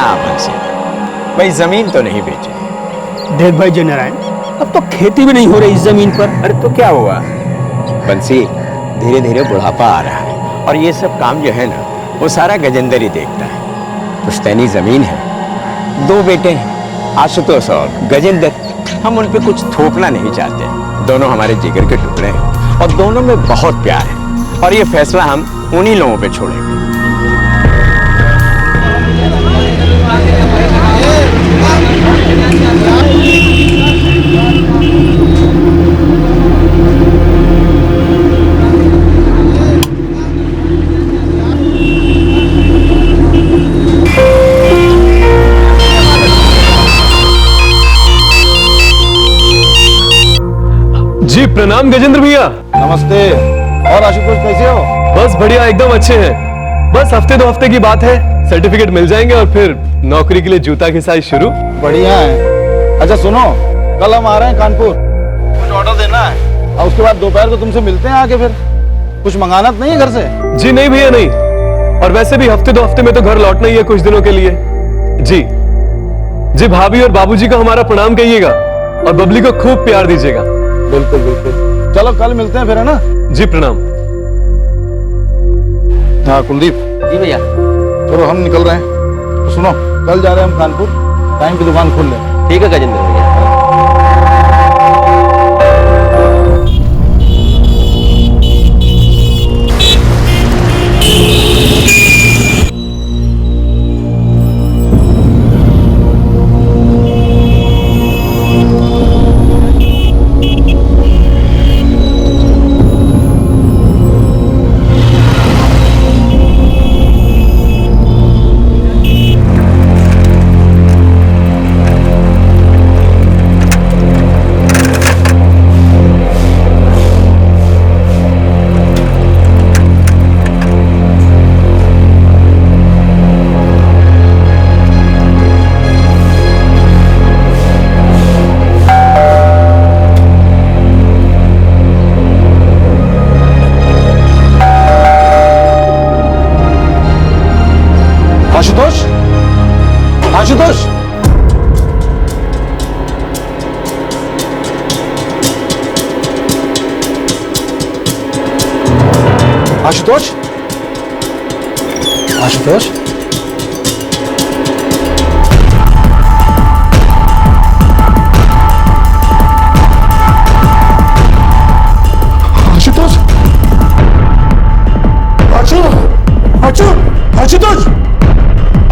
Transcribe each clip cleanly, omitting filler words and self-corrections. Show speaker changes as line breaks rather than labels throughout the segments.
ना बंसी, भाई जमीन तो नहीं बेची।
देख भाई जय नारायण, अब तो खेती भी नहीं हो रही इस जमीन पर।
अरे तो क्या हुआ बंसी, धीरे धीरे बुढ़ापा आ रहा है और ये सब काम जो है ना वो सारा गजेंद्र ही देखता है। पुश्तैनी जमीन है, 2 बेटे हैं, आशुतोष और गजेंद्र। हम उन पे कुछ थोपना नहीं चाहते। दोनों हमारे जिगर के टुकड़े हैं और दोनों में बहुत प्यार है और ये फैसला हम उन्हीं लोगों पे छोड़ेंगे।
जी प्रणाम गजेंद्र भैया।
नमस्ते। और आशुतोष कैसे हो?
बस बढ़िया, एकदम अच्छे हैं। बस हफ्ते 2 हफ्ते की बात है, सर्टिफिकेट मिल जाएंगे और फिर नौकरी के लिए जूता की साइज शुरू।
बढ़िया है। अच्छा सुनो, कल हम आ रहे हैं कानपुर, कुछ ऑर्डर देना है और उसके बाद दोपहर को तुमसे मिलते हैं आके। फिर कुछ मंगाना तो नहीं है घर से?
जी नहीं भैया नहीं, और वैसे भी हफ्ते 2 हफ्ते में तो घर लौटना ही है कुछ दिनों के लिए। जी जी, भाभी और बाबूजी को हमारा प्रणाम कहिएगा और बबली को खूब प्यार दीजिएगा।
बिल्कुल बिल्कुल, चलो कल मिलते हैं फिर, है ना?
जी प्रणाम।
हाँ कुलदीप
जी भैया।
चलो हम निकल रहे हैं। तो सुनो, कल जा रहे हैं हम कानपुर, टाइम की दुकान खोल लें।
ठीक है गजेंद्र भैया।
आशुतोष, आशुतोष, आशुतोष, आशुतोष, आशुतोष, आशुतोष,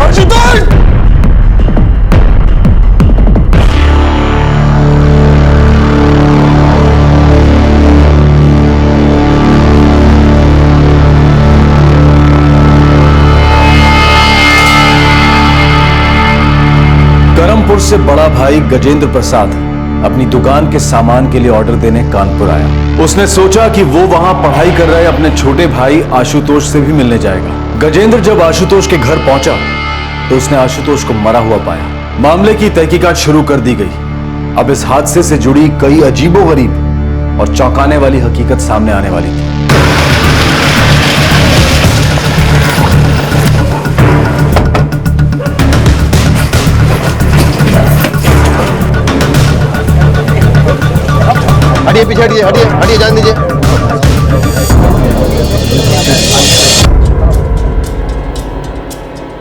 आशुतोष!
करमपुर से बड़ा भाई गजेंद्र प्रसाद अपनी दुकान के सामान के लिए ऑर्डर देने कानपुर आया। उसने सोचा कि वो वहां पढ़ाई कर रहे अपने छोटे भाई आशुतोष से भी मिलने जाएगा। गजेंद्र जब आशुतोष के घर पहुंचा तो उसने आशुतोष को मरा हुआ पाया। मामले की तहकीकात शुरू कर दी गई। अब इस हादसे से जुड़ी कई अजीबोगरीब और चौंकाने वाली हकीकत सामने आने वाली थी।
हटिए पीछे, हटिए हटिए हटिए, जान दीजिए।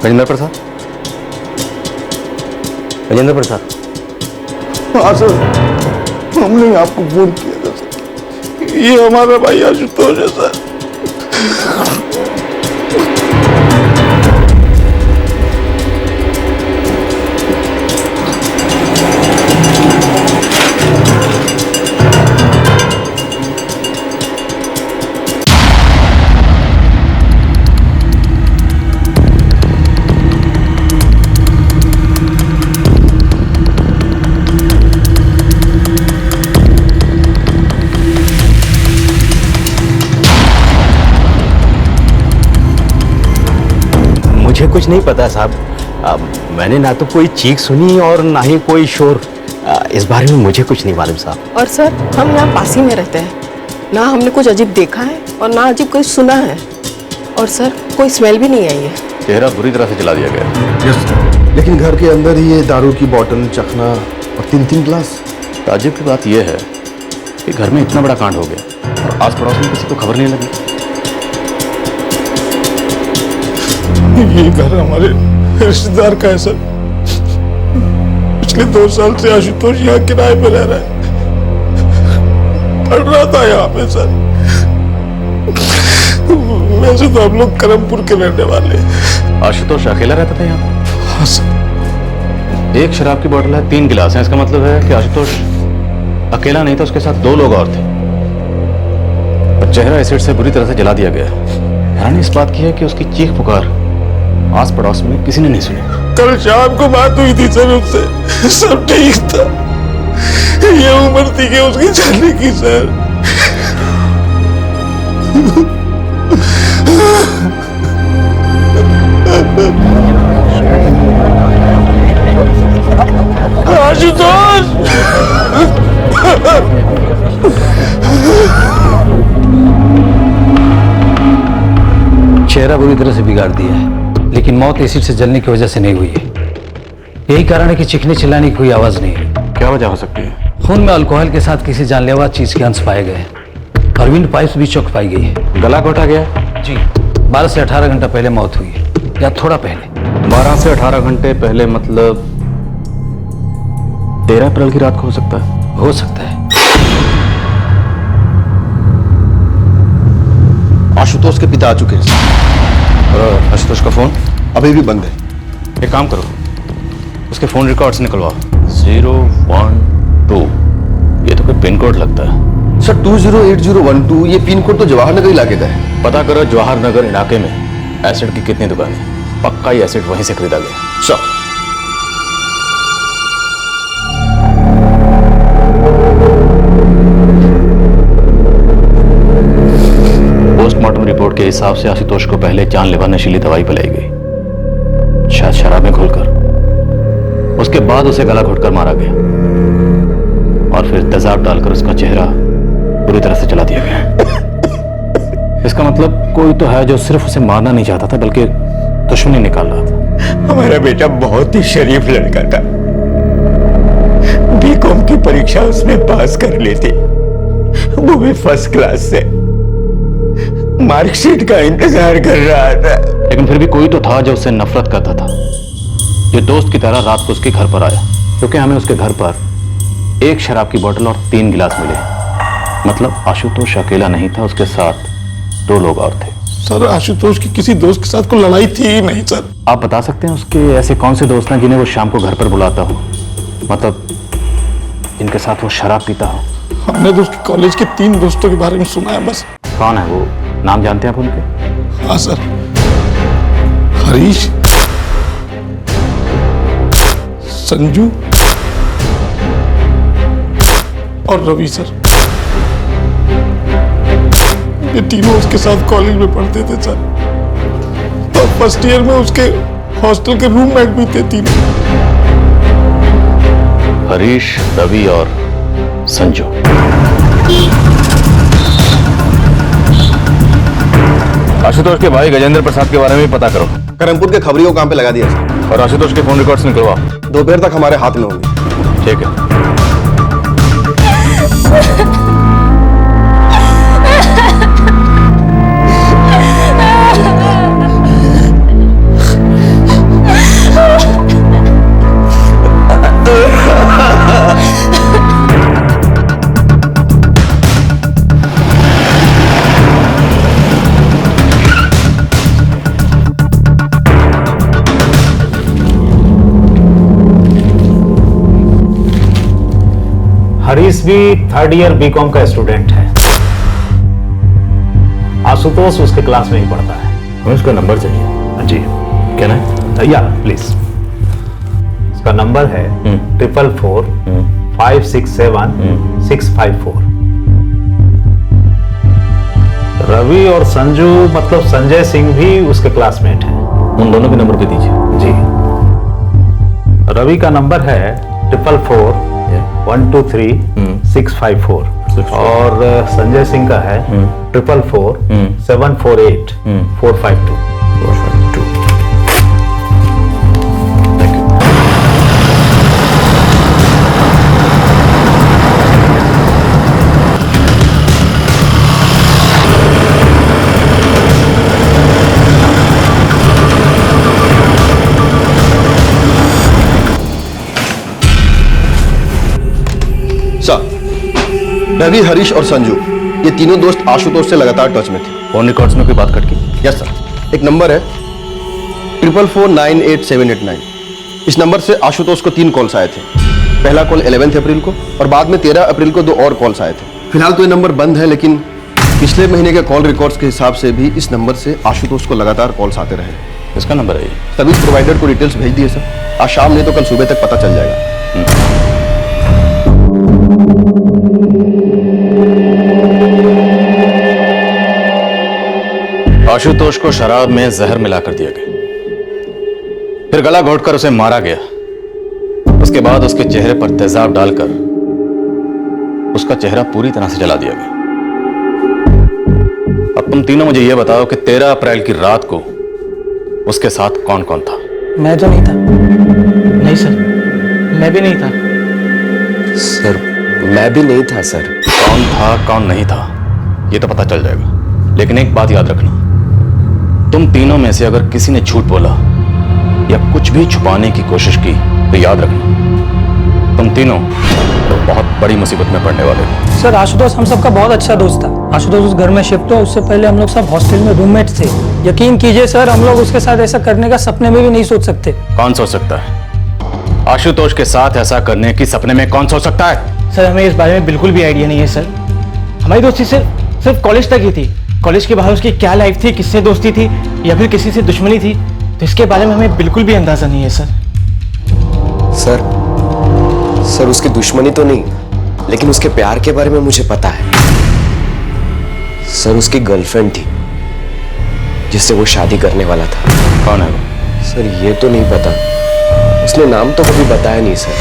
गजेंद्र प्रसाद, गजेंद्र प्रसाद।
हाँ सर, हमने आपको फोन किया था सर। ये हमारा भाई आशुतोष है सर।
मुझे कुछ नहीं पता साहब। मैंने ना तो कोई चीख सुनी और ना ही कोई शोर। इस बारे में मुझे कुछ नहीं मालूम साहब।
और सर, हम यहाँ पास ही में रहते हैं, ना हमने कुछ अजीब देखा है और ना अजीब कुछ सुना है। और सर, कोई स्मेल भी नहीं आई है।
चेहरा बुरी तरह से जला दिया गया। लेकिन घर के अंदर ही ये दारू की बोतल, चखना और 3-3 गिलास।
ताज्जुब की बात यह है कि घर में इतना बड़ा कांड हो गया और आस पड़ोस में किसी को खबर नहीं लगी।
ये घर हमारे रिश्तेदार का है सर। पिछले 2 साल से आशुतोष यहाँ किराए पे रह रहा है। पढ़ रहा था यहाँ पे सर। वैसे तो हम लोग करमपुर के रहने वाले हैं।
आशुतोष अकेला रहता था यहाँ पे?
हाँ सर।
एक शराब की बोतल है, 3 गिलास हैं, इसका मतलब है कि आशुतोष अकेला नहीं था, उसके साथ 2 लोग और थे और चेहरा एसिड से बुरी तरह से जला दिया गया। हैरानी इस बात की है कि उसकी चीख पुकार आस पड़ोस में किसी ने नहीं सुनी।
कल शाम को बात हुई थी सर उससे, सब ठीक था। ये उम्र थी कि उसकी जाने की सर। आशुतोष!
चेहरा बुरी तरह से बिगाड़ दिया है, लेकिन मौत एसिड से जलने की वजह से नहीं हुई है। यही कारण है कि चीखने चिल्लाने की कोई आवाज नहीं है।
क्या वजह हो सकती है?
खून में अल्कोहल के साथ किसी जानलेवा चीज के अंश पाए गए और विंड पाइप्स भी चौक पाई गई है।
गला घोटा गया है?
जी, 12 से 18 घंटा पहले मौत हुई है, या थोड़ा पहले।
12 से 18 घंटे पहले मतलब 13 अप्रैल की रात को हो सकता है?
हो सकता है।
आशुतोष के पिता आ चुके हैं।
और आशुतोष का फोन
अभी भी बंद है।
एक काम करो, उसके फोन रिकॉर्ड्स निकलवाओ। 012, ये तो कोई पिन कोड लगता है।
सर 208012, ये पिन कोड तो जवाहर नगर इलाके का है।
पता करो जवाहर नगर इलाके में एसिड की कितनी दुकानें, पक्का ही एसिड वहीं से खरीदा गया।
सर
पोस्टमार्टम रिपोर्ट के हिसाब से आशुतोष को पहले जानलेवा नशीली दवाई पिलाई गई, शायद शराब में घोलकर। उसके बाद उसे गला घोटकर मारा गया और फिर तेजाब डालकर उसका चेहरा पूरी तरह से जला दिया गया। इसका मतलब कोई तो है जो सिर्फ उसे मारना नहीं चाहता था, बल्कि दुश्मनी निकाल रहा था।
हमारा बेटा बहुत ही शरीफ लड़का था। बीकॉम की परीक्षा उसने पास कर ली थी, वो भी फर्स्ट क्लास से। मार्कशीट का इंतजार कर रहा था।
लेकिन फिर भी कोई तो था जो उससे नफरत करता था, जो दोस्त की तरह रात को उसके घर पर आया, क्योंकि हमें उसके घर पर 1 शराब की बोतल और 3 गिलास मिले। मतलब आशुतोष अकेला नहीं था, उसके साथ 2 लोग और थे।
सर आशुतोष की किसी दोस्त के साथ कोई लड़ाई थी ही नहीं सर।
आप बता सकते हैं उसके ऐसे कौन से दोस्त हैं जिन्हें वो शाम को घर पर बुलाता हो, मतलब जिनके साथ वो शराब पीता हो?
हमने तो उसके कॉलेज के 3 दोस्तों के बारे में सुना है बस।
कौन है वो? नाम जानते हैं आप उनके?
हाँ सर, हरीश, संजू और रवि सर। ये तीनों उसके साथ कॉलेज में पढ़ते थे सर, और फर्स्ट ईयर में उसके हॉस्टल के रूममेट भी थे तीनों।
हरीश, रवि और संजू। आशुतोष के भाई गजेंद्र प्रसाद के बारे में भी पता करो।
करमपुर के खबरियों काम पे लगा दिया सर,
और आशुतोष के फोन रिकॉर्ड्स निकलवाओ।
दोपहर तक हमारे हाथ में होंगे।
ठीक है।
हरीश भी 3rd ईयर बीकॉम का स्टूडेंट है। आशुतोष उसके क्लास में ही पढ़ता है।
हमें उसका नंबर चाहिए।
जी,
क्या है?
या प्लीज। उसका नंबर है 444 567 654। रवि और संजू मतलब संजय सिंह भी उसके क्लासमेट हैं।
उन दोनों के नंबर पे दीजिए।
जी, रवि का नंबर है 444 123 654 और संजय सिंह का है 444 748 452।
रवि, हरीश और संजू, ये तीनों दोस्त आशुतोष से लगातार टच में थे।
फोन रिकॉर्ड्स में कोई बात कट की?
यस सर, एक नंबर है 44498789। इस नंबर से आशुतोष को 3 कॉल्स आए थे। पहला कॉल 11 अप्रैल को और बाद में 13 अप्रैल को 2 और कॉल्स आए थे। फिलहाल तो ये नंबर बंद है, लेकिन पिछले महीने के कॉल रिकॉर्ड्स के हिसाब से भी इस नंबर से आशुतोष को लगातार कॉल्स आते रहे।
किसका नंबर है ये?
सर्विस प्रोवाइडर को डिटेल्स भेज दिए सर। आज शाम नहीं तो कल सुबह तक पता चल जाएगा।
आशुतोष को शराब में जहर मिलाकर दिया गया, फिर गला घोटकर उसे मारा गया। उसके बाद उसके चेहरे पर तेजाब डालकर उसका चेहरा पूरी तरह से जला दिया गया। अब तुम तीनों मुझे यह बताओ कि 13 अप्रैल की रात को उसके साथ कौन कौन था?
मैं तो नहीं था। नहीं सर, मैं भी नहीं था।
सर, मैं भी नहीं था सर।
कौन था कौन नहीं था यह तो पता चल जाएगा, लेकिन एक बात याद रखना, तुम तीनों में से अगर किसी ने झूठ बोला या कुछ भी छुपाने की कोशिश की तो याद रखना, तुम तीनों तो बहुत बड़ी मुसीबत में पड़ने वाले हो।
सर, आशुतोष हम सबका बहुत अच्छा दोस्त था। आशुतोष उस घर में शिफ्ट हुआ, उससे पहले हम लोग सब हॉस्टल में रूममेट थे। यकीन कीजिए सर, हम लोग उसके साथ ऐसा करने का सपने में भी नहीं सोच सकते।
कौन सोच सकता है? आशुतोष के साथ ऐसा करने की सपने में कौन सोच सकता है?
सर, हमें इस बारे में बिल्कुल भी आइडिया नहीं है सर। हमारी दोस्ती सिर्फ कॉलेज तक ही थी। कॉलेज के बाहर उसकी क्या लाइफ थी, किससे दोस्ती थी या फिर किसी से दुश्मनी थी, तो इसके बारे में हमें बिल्कुल भी अंदाजा नहीं है सर।
सर, उसकी दुश्मनी तो नहीं, लेकिन उसके प्यार के बारे में मुझे पता है। सर, उसकी गर्लफ्रेंड थी जिससे वो शादी करने वाला था।
कौन है वो?
सर, ये तो नहीं पता। उसने नाम तो कभी बताया नहीं सर।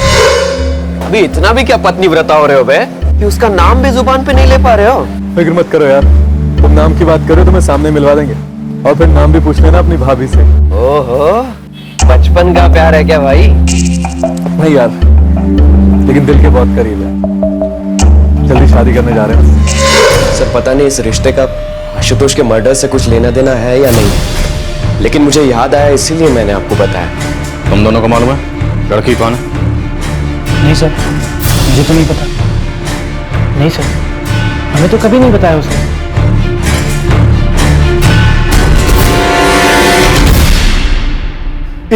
अभी इतना भी क्या पत्नी व्रता हो रहे हो बे कि उसका नाम भी जुबान पे नहीं ले पा रहे हो?
फिक्र मत करो यार, तुम नाम की बात करो तो मैं सामने मिलवा देंगे, और फिर नाम भी पूछ लेना अपनी भाभी से।
ओहो, बचपन का प्यार है क्या भाई?
नहीं यार, लेकिन दिल के बहुत करीब है। जल्दी शादी करने जा रहे हैं।
सर, पता नहीं इस रिश्ते का आशुतोष के मर्डर से कुछ लेना देना है या नहीं, लेकिन मुझे याद आया, इसीलिए मैंने आपको बताया।
तुम दोनों को मालूम है लड़की कौन है?
नहीं सर, मुझे तो नहीं पता। नहीं सर, हमें तो कभी नहीं बताया उसने।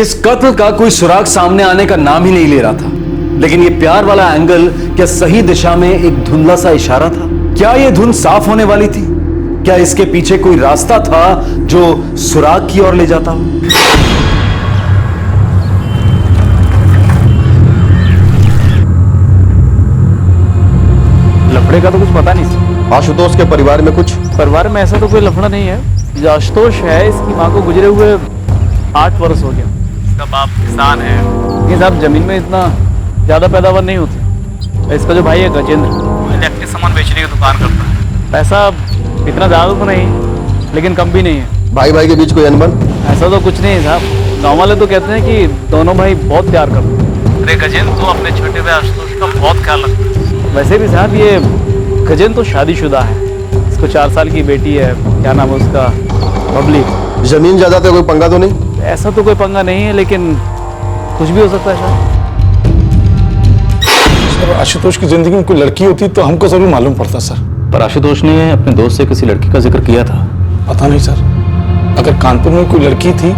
इस कत्ल का कोई सुराग सामने आने का नाम ही नहीं ले रहा था, लेकिन ये प्यार वाला एंगल क्या सही दिशा में एक धुंधला सा इशारा था? क्या ये धुन साफ होने वाली थी? क्या इसके पीछे कोई रास्ता था जो सुराग की ओर ले जाता?
लफड़े का तो कुछ पता नहीं सर।
आशुतोष के परिवार में कुछ?
परिवार में ऐसा तो कोई लफड़ा नहीं है। जो आशुतोष है, इसकी माँ को गुजरे हुए 8 वर्ष हो गया। इसका बाप किसान है, लेकिन साहब जमीन में इतना ज्यादा पैदावार नहीं होती। इसका जो भाई है गजेंद्र, इलेक्ट्रिक सामान बेचने की दुकान करता है। पैसा इतना ज्यादा तो नहीं, लेकिन कम भी नहीं है।
भाई भाई के बीच कोई अनबन?
ऐसा तो कुछ नहीं है साहब। गाँव वाले तो कहते हैं कि दोनों भाई बहुत प्यार करते हैं। अरे गजेंद्र तो अपने छोटे भाई आशुतोष का बहुत ख्याल रखता है। वैसे भी साहब ये गजेंद्र तो शादीशुदा है, इसको 4 साल की बेटी है। क्या नाम है उसका? बबली।
जमीन जायदाद का कोई पंगा तो नहीं?
ऐसा तो कोई पंगा नहीं है, लेकिन कुछ भी हो सकता है
सर, आशुतोष की जिंदगी में कोई लड़की होती तो हमको जरूर मालूम पड़ता सर।
पर आशुतोष ने अपने दोस्त से किसी लड़की का जिक्र किया था?
पता नहीं सर, अगर कानपुर में कोई लड़की थी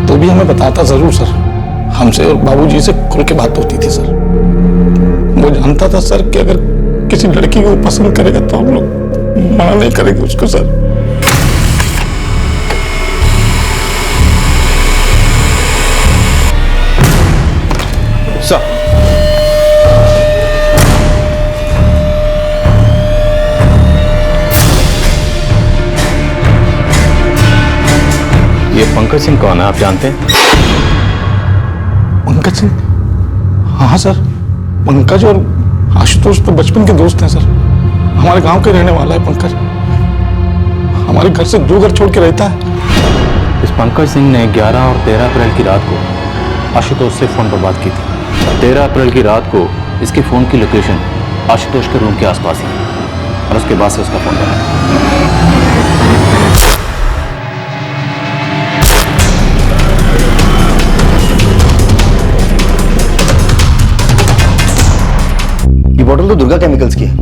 तो भी हमें बताता जरूर सर। हमसे और बाबूजी से खुल के बात होती थी सर। वो जानता था सर कि अगर किसी लड़की को पसंद करेगा तो हम लोग मना नहीं करेंगे उसको सर।
सर,
ये पंकज सिंह कौन है, आप जानते हैं?
पंकज सिंह? हाँ सर, पंकज और आशुतोष तो बचपन के दोस्त हैं सर। हमारे गांव के रहने वाला है पंकज। हमारे घर से 2 घर छोड़ के रहता है।
इस पंकज सिंह ने 11 और 13 अप्रैल की रात को आशुतोष से फोन पर बात की थी। 13 अप्रैल की रात को इसके फोन की लोकेशन आशुतोष के रूम के आसपास ही, और उसके बाद से उसका फोन बना।
ये बोतल तो दुर्गा केमिकल्स की है।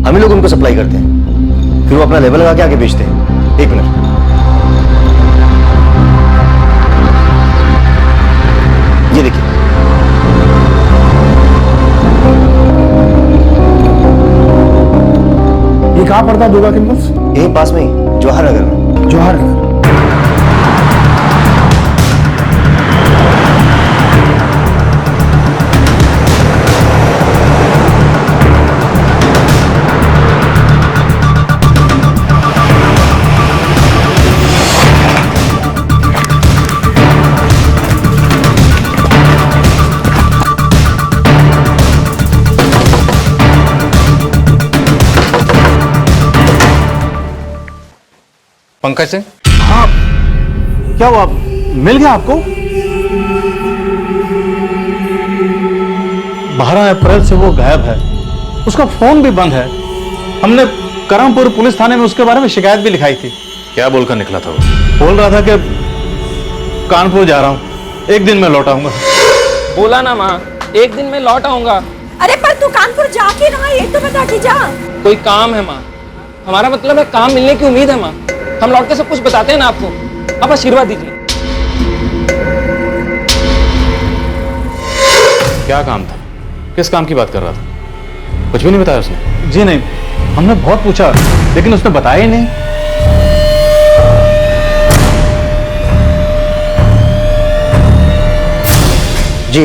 हम ही लोग उनको सप्लाई करते हैं, फिर वो अपना लेवल लगा के आगे बेचते हैं। 1 मिनट, ये देखिए,
ये कहाँ पड़ता है दुर्गा केमिकल्स?
यही पास में ही, जवाहर नगर में।
जवाहर नगर।
पंकज सिंह,
हाँ, क्या हुआ, मिल गया आपको? 12 अप्रैल से वो गायब है, उसका फोन भी बंद है। हमने करमपुर पुलिस थाने में उसके बारे में शिकायत भी लिखाई थी।
क्या बोलकर निकला था वो?
बोल रहा था कि कानपुर जा रहा हूँ, 1 दिन में लौट आऊंगा।
बोला ना माँ, 1 दिन में लौट आऊंगा।
अरे पर तू कानपुर जा के रहा, ये तो बता के जा।
कोई काम है माँ, हमारा मतलब है काम मिलने की उम्मीद है माँ। हम लौट के सब कुछ बताते हैं ना आपको, आप आशीर्वाद दीजिए।
क्या काम था? किस काम की बात कर रहा था? कुछ भी नहीं बताया उसने?
जी नहीं, हमने बहुत पूछा लेकिन उसने बताया ही नहीं।
जी,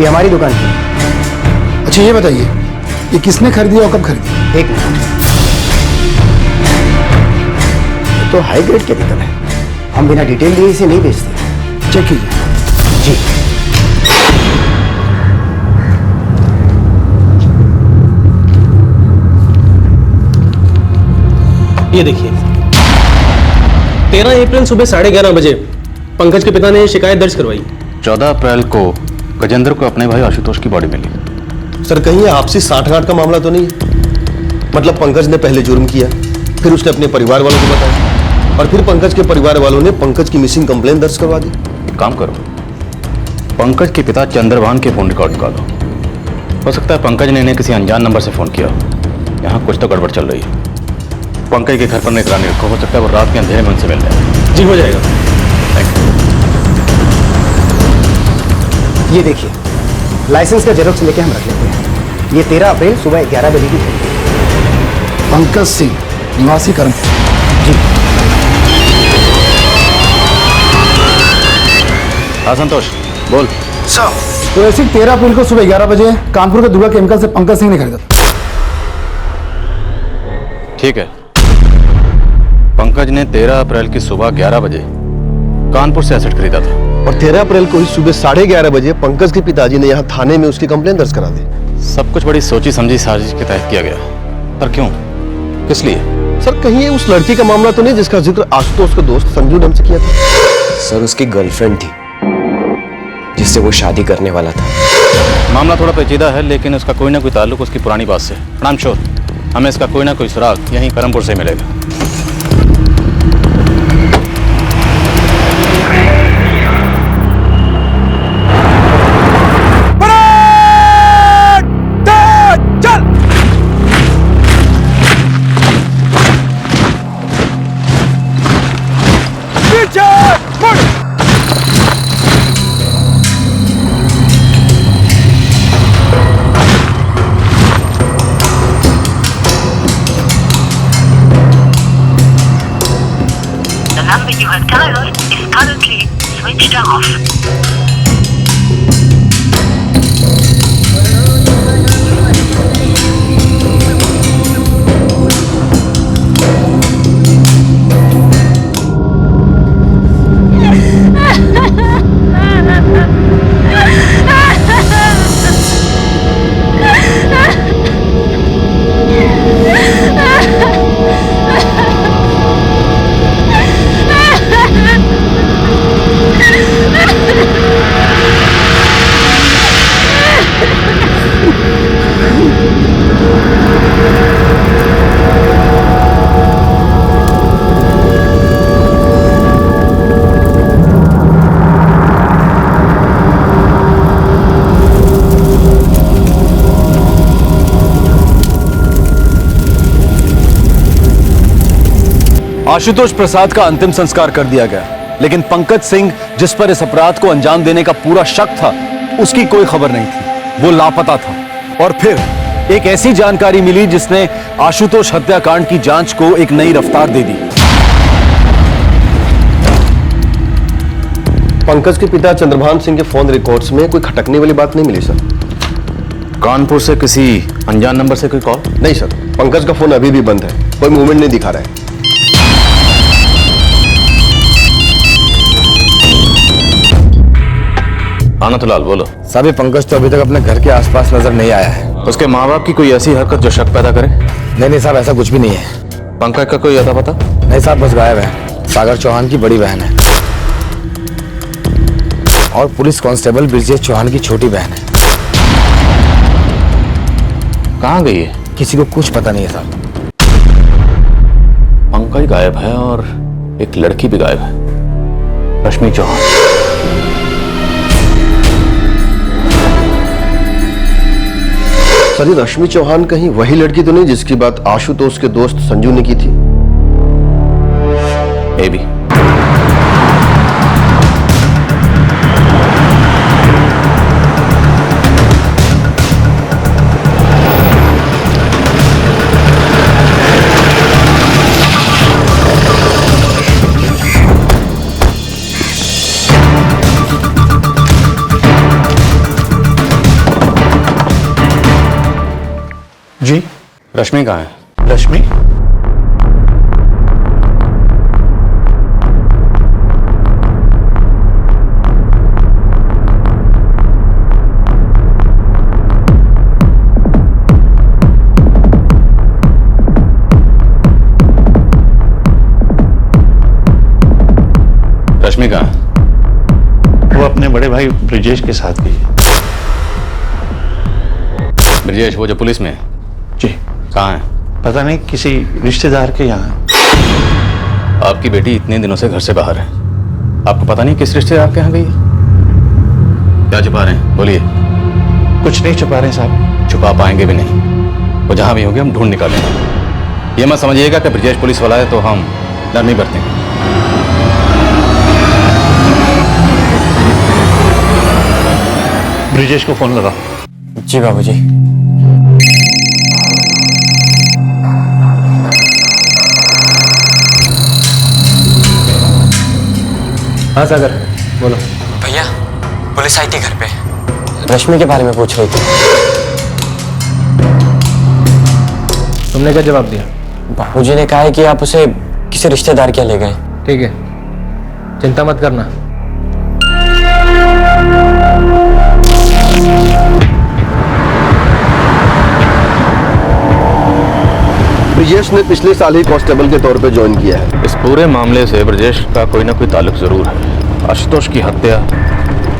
ये हमारी दुकान की।
अच्छा ये बताइए, ये किसने खरीदी और कब खरीदी?
1 मिनट, तो हाई ग्रेड केमिकल है, हम बिना डिटेल लिए इसे नहीं बेचते।
चेक कीजिए।
जी,
ये देखिए, 13 अप्रैल सुबह 11:30 बजे पंकज के पिता ने शिकायत दर्ज करवाई।
14 अप्रैल को गजेंद्र को अपने भाई आशुतोष की बॉडी मिली।
सर कहीं ये आपसी साठगांठ का मामला तो नहीं है? मतलब पंकज ने पहले जुर्म किया, फिर उसने अपने परिवार वालों को बताया, और फिर पंकज के परिवार वालों ने पंकज की मिसिंग कंप्लेन दर्ज करवा दी।
एक काम करो, पंकज के पिता चंद्रभान के फोन रिकॉर्ड निकालो। हो सकता है पंकज ने इन्हें किसी अनजान नंबर से फोन किया। यहाँ कुछ तो गड़बड़ चल रही है। पंकज के घर पर निगरानी रखो, हो सकता है वो रात के अंधेरे में उनसे मिल जाए।
जी हो जाएगा।
Thank you.
ये देखिए, लाइसेंस का जेरोक्स लेके हम रख लेते हैं। ये 13 अप्रैल सुबह 11 बजे की घटना है।
पंकज सिंह, निवासी करमपुर।
जी।
हाँ संतोष, बोल।
सर, तो ऐसे 13 अप्रैल को सुबह 11 बजे कानपुर के दुर्गा केमिकल से पंकज सिंह ने खरीदा।
ठीक है, पंकज ने 13 अप्रैल की सुबह 11 बजे कानपुर से एसेट खरीदा था,
और 13 अप्रैल को ही सुबह 11:30 बजे पंकज के पिताजी ने यहाँ थाने में उसकी कंप्लेन दर्ज करा दी।
सब कुछ बड़ी सोची समझी साजिश के तहत किया गया। पर क्यों, किस लिए?
सर कहीं ये उस लड़की का मामला तो नहीं जिसका जिक्र आशुतोष के दोस्त संजू ने हमसे किया था?
सर उसकी गर्लफ्रेंड थी जिससे वो शादी करने वाला था।
मामला थोड़ा पेचीदा है, लेकिन उसका कोई ना कोई ताल्लुक उसकी पुरानी बात से। प्रणाम शोर, हमें इसका कोई ना कोई सुराग यहीं करमपुर से मिलेगा।
Ha ha ha!
आशुतोष प्रसाद का अंतिम संस्कार कर दिया गया, लेकिन पंकज सिंह, जिस पर इस अपराध को अंजाम देने का पूरा शक था, उसकी कोई खबर नहीं थी। वो लापता था। और फिर एक ऐसी जानकारी मिली जिसने आशुतोष हत्याकांड की जांच को एक नई रफ्तार दे दी।
पंकज के पिता चंद्रभान सिंह के फोन रिकॉर्ड्स में कोई खटकने वाली बात नहीं मिली सर।
कानपुर से किसी अनजान नंबर से कोई कॉल?
नहीं सर, पंकज का फोन अभी भी बंद है, कोई मूवमेंट नहीं दिखा रहा है।
आनंदलाल बोलो।
साहब, पंकज तो अभी तक अपने घर के आसपास नजर नहीं आया है।
उसके माँ बाप की कोई ऐसी हरकत जो शक पैदा करे?
नहीं साहब, ऐसा कुछ भी नहीं है।
पंकज का कोई अता पता?
नहीं साहब, बस गायब है। सागर चौहान की बड़ी बहन है और पुलिस कांस्टेबल ब्रिजेश चौहान की छोटी बहन है।
कहाँ गई है?
किसी को कुछ पता नहीं है साहब।
पंकज गायब है और एक लड़की भी गायब है, रश्मि चौहान।
सर, ये रश्मि चौहान कहीं वही लड़की तो नहीं जिसकी बात आशुतोष के दोस्त संजू ने की थी?
May be.
जी,
रश्मि कहाँ है?
रश्मि?
रश्मि कहाँ है?
वो अपने बड़े भाई ब्रिजेश के साथ गई है।
ब्रिजेश, वो जो पुलिस में है?
जी।
कहाँ है?
पता नहीं, किसी रिश्तेदार के यहाँ।
आपकी बेटी इतने दिनों से घर से बाहर है, आपको पता नहीं किस रिश्तेदार के यहाँ गई है? क्या छुपा रहे हैं, बोलिए।
कुछ नहीं छुपा रहे साहब।
छुपा पाएंगे भी नहीं, वो जहाँ भी होंगे हम ढूंढ निकालेंगे। ये मत समझिएगा कि ब्रिजेश पुलिस वाला है तो हम डर नहीं बरतेंगे।
ब्रिजेश को फोन लगा।
जी बाबूजी।
हाँ सागर, बोलो।
भैया, पुलिस आई थी घर पे, रश्मि के बारे में पूछ रही थी।
तुमने क्या जवाब दिया?
बाबूजी ने कहा है कि आप उसे किसी रिश्तेदार के ले गए।
ठीक है, चिंता मत करना।
ब्रिजेश ने पिछले साल ही कांस्टेबल के तौर पे ज्वाइन किया है।
इस पूरे मामले से ब्रिजेश का कोई ना कोई ताल्लुक जरूर है। आशुतोष की हत्या,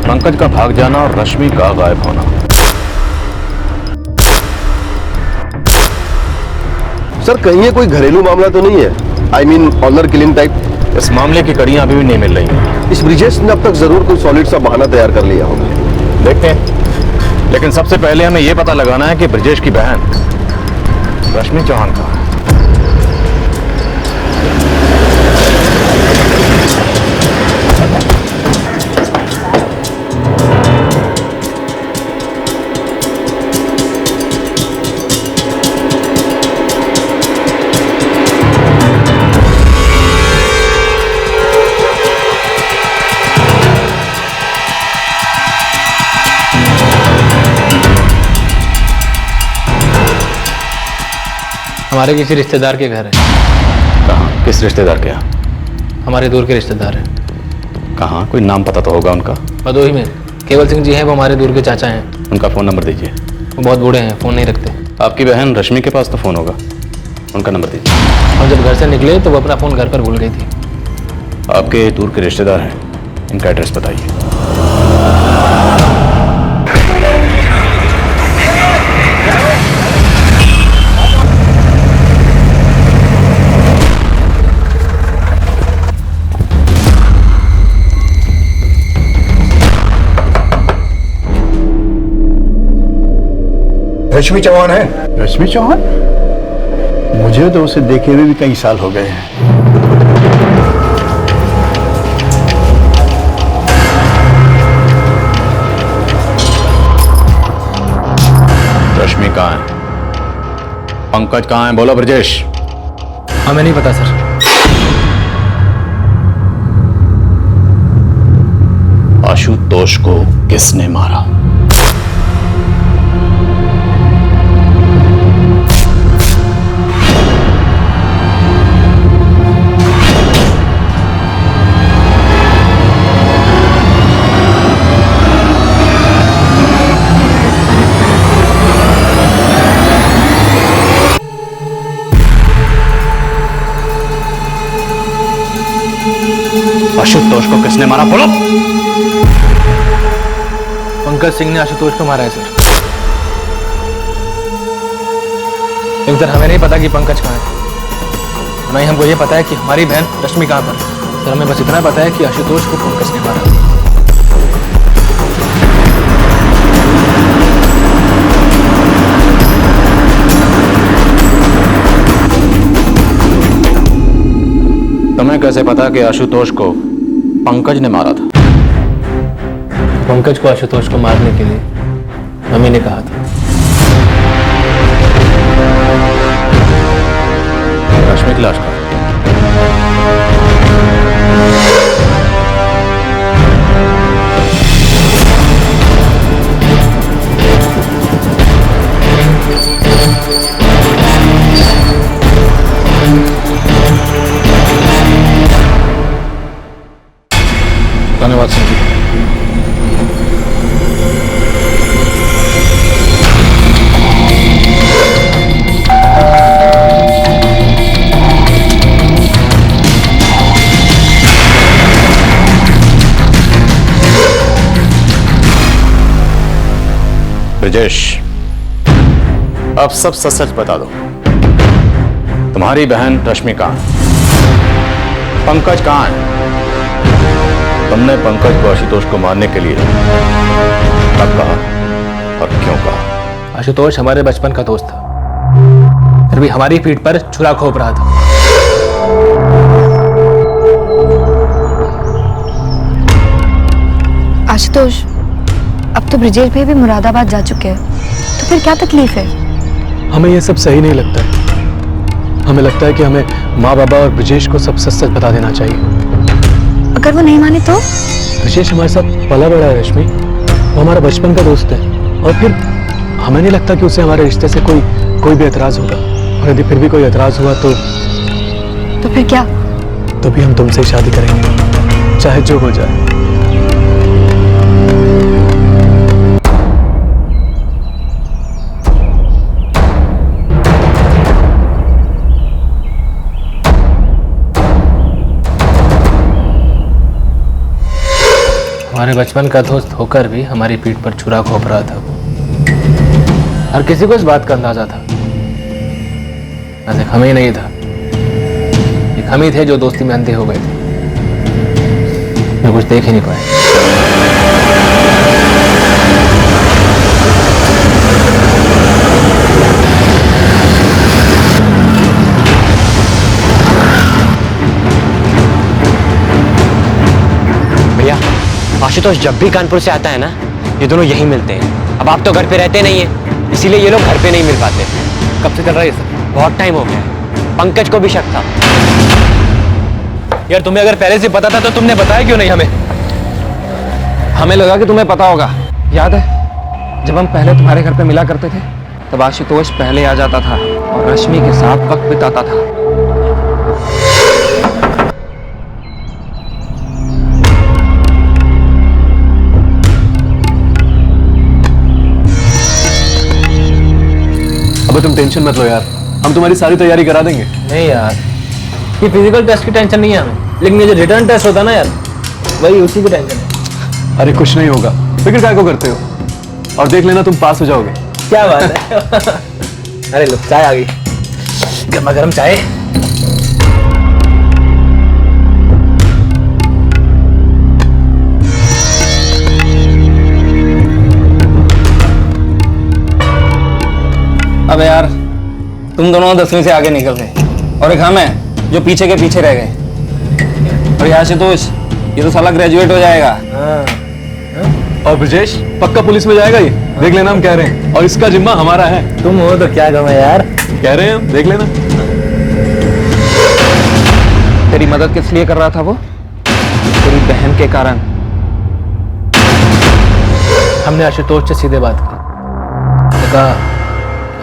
पंकज का भाग जाना और रश्मि का गायब होना।
सर, कहीं ये कोई घरेलू मामला तो नहीं है? I mean honour killing type?
इस मामले की कड़ियां अभी भी नहीं मिल रही हैं।
इस ब्रिजेश ने अब तक जरूर कोई सॉलिड सा बहाना तैयार कर लिया होगा।
देखते हैं, लेकिन सबसे पहले हमें यह पता लगाना है कि ब्रिजेश की बहन रश्मि चौहान कहाँ है।
हमारे किसी रिश्तेदार के घर है।
कहाँ? किस रिश्तेदार के यहाँ?
हमारे दूर के रिश्तेदार हैं।
कहाँ? कोई नाम पता तो होगा उनका?
भदोही में केवल सिंह जी हैं, वो हमारे दूर के चाचा हैं।
उनका फ़ोन नंबर दीजिए।
वो बहुत बूढ़े हैं, फ़ोन नहीं रखते।
आपकी बहन रश्मि के पास तो फ़ोन होगा, उनका नंबर दीजिए।
हम जब घर से निकले तो वो अपना फ़ोन घर पर भूल गई थी।
आपके दूर के रिश्तेदार हैं, इनका एड्रेस बताइए।
रश्मि चौहान है? रश्मि चौहान? मुझे तो उसे देखे हुए भी कई साल हो गए हैं।
कहाँ है? पंकज कहाँ है? बोलो ब्रजेश।
हमें नहीं पता सर।
आशुतोष को किसने मारा? आशुतोष को किसने मारा? बोलो।
पंकज सिंह ने आशुतोष को मारा है सर। लेकिन सर हमें नहीं पता कि पंकज कहाँ है। नहीं, हमको ये पता है कि हमारी बहन रश्मि कहाँ पर। सर हमें बस इतना पता है कि आशुतोष को पंकज ने मारा।
तुम्हें कैसे पता कि आशुतोष को पंकज ने मारा था?
पंकज को आशुतोष को मारने के लिए मम्मी ने कहा था।
रश्मि की लाश का?
धन्यवाद सिंह जी।
ब्रजेश, अब सब सच सच बता दो। तुम्हारी बहन रश्मि कहाँ है? पंकज कहाँ है? तुमने पंकज को आशुतोष को मारने के लिए कब कहा और क्यों कहा?
आशुतोष हमारे बचपन का दोस्त था, फिर भी हमारी पीठ पर छुरा घोंप रहा था।
आशुतोष, अब तो ब्रिजेश भाई भी मुरादाबाद जा चुके हैं, तो फिर क्या तकलीफ है?
हमें यह सब सही नहीं लगता है। हमें लगता है कि हमें माँ बाबा और ब्रजेश को सब सच सच बता देना चाहिए।
अगर वो नहीं माने तो?
ब्रजेश हमारे साथ पला बड़ा है रश्मि, वो हमारा बचपन का दोस्त है, और फिर हमें नहीं लगता कि उसे हमारे रिश्ते से कोई भी एतराज होगा, और यदि फिर भी कोई एतराज हुआ तो
फिर क्या?
तो भी हम तुमसे ही शादी करेंगे, चाहे जो हो जाए।
हमारे बचपन का दोस्त होकर भी हमारी पीठ पर छुरा घोंप रहा था। हर किसी को इस बात का अंदाजा था, हमें ही नहीं था। एक हम ही थे जो दोस्ती में अंधे हो गए थे, मैं कुछ देख ही नहीं पाए।
भैया, आशुतोष जब भी कानपुर से आता है ना, ये दोनों यहीं मिलते हैं। अब आप तो घर पे रहते नहीं है, इसीलिए ये लोग घर पे नहीं मिल पाते।
कब से चल रहा है ये सब?
बहुत टाइम हो गया है। पंकज को भी शक था।
यार तुम्हें अगर पहले से पता था तो तुमने बताया क्यों नहीं हमें? हमें लगा कि तुम्हें पता होगा। याद है जब हम पहले तुम्हारे घर पे मिला करते थे, तब आशुतोष पहले आ जाता था और रश्मि के साथ वक्त बिताता था।
अब तुम टेंशन मत लो यार, हम तुम्हारी सारी तैयारी करा देंगे।
नहीं यार, ये फिजिकल टेस्ट की टेंशन नहीं है हमें, लेकिन ये जो रिटर्न टेस्ट होता है ना यार, वही उसी की टेंशन है।
अरे कुछ नहीं होगा, फिक्र काय को करते हो? और देख लेना तुम पास हो जाओगे।
क्या बात है। अरे लो चाय आ गई, गर्मा गर्म चाय।
अबे यार, तुम दोनों 10वीं से आगे निकल गए और एक हम हैं जो पीछे के पीछे रह गए। और यहाँ से तो ये तो साला ग्रेजुएट हो जाएगा।
और ब्रजेश पक्का पुलिस में जाएगा ये, देख लेना हम कह रहे हैं, और इसका जिम्मा हमारा है।
तुम हो तो क्या गम है यार,
कह रहे हैं हम, देख लेना।
तेरी मदद किस लिए कर रहा था वो? तेरी बहन के कारण। हमने आशुतोष से सीधे बात की, कहा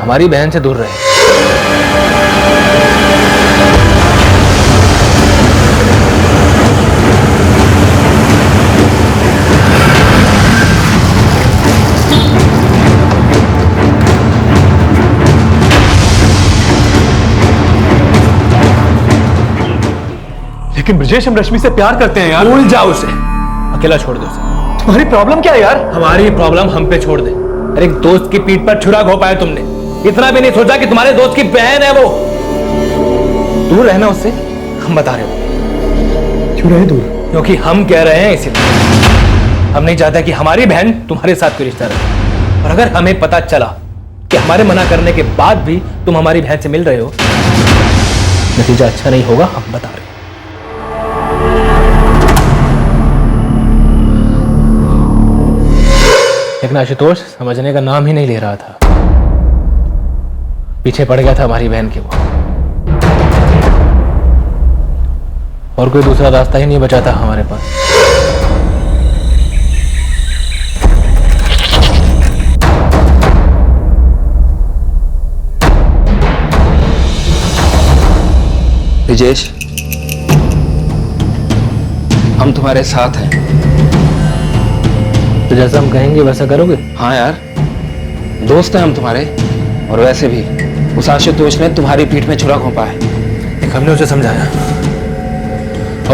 हमारी बहन से दूर रहे।
लेकिन ब्रजेश हम रश्मि से प्यार करते हैं यार।
भूल जाओ उसे, अकेला छोड़ दो उसे।
तुम्हारी प्रॉब्लम क्या है यार?
हमारी प्रॉब्लम हम पे छोड़ दे। अरे एक दोस्त की पीठ पर छुरा घोंपाया तुमने, इतना भी नहीं सोचा कि तुम्हारे दोस्त की बहन है वो। दूर रहना उससे, हम बता रहे हो।
क्यों रहे दूर?
क्योंकि हम कह रहे हैं इसीलिए। हम नहीं चाहते कि हमारी बहन तुम्हारे साथ कोई रिश्ता रहे, और अगर हमें पता चला कि हमारे मना करने के बाद भी तुम हमारी बहन से मिल रहे हो, नतीजा अच्छा नहीं होगा, हम बता रहे हो। लेकिन आशुतोष समझने का नाम ही नहीं ले रहा था, पीछे पड़ गया था हमारी बहन के वो, और कोई दूसरा रास्ता ही नहीं बचा था हमारे पास।
ब्रजेश, हम तुम्हारे साथ हैं।
तो जैसा हम कहेंगे वैसा करोगे?
हाँ यार, दोस्त हैं हम तुम्हारे, और वैसे भी उस आशुतोष ने तुम्हारी पीठ में छुरा घोंपा है।
एक हमने उसे समझाया,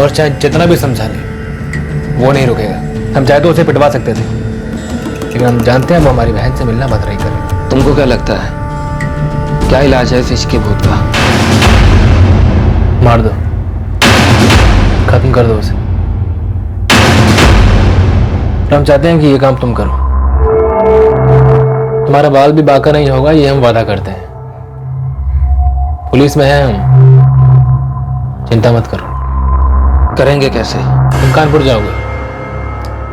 और चाहे जितना भी समझा ले वो नहीं रुकेगा। हम चाहे तो उसे पिटवा सकते थे, लेकिन हम जानते हैं वो हमारी बहन से मिलना बंद नहीं करेगा।
तुमको क्या लगता है क्या इलाज है इस इश्क के भूत का?
मार दो, खत्म कर दो उसे। हम चाहते हैं कि ये काम तुम करो, तुम्हारा बाल भी बाका नहीं होगा, ये हम वादा करते हैं। पुलिस में है हम, चिंता मत करो।
करेंगे कैसे?
तुम कानपुर जाओगे,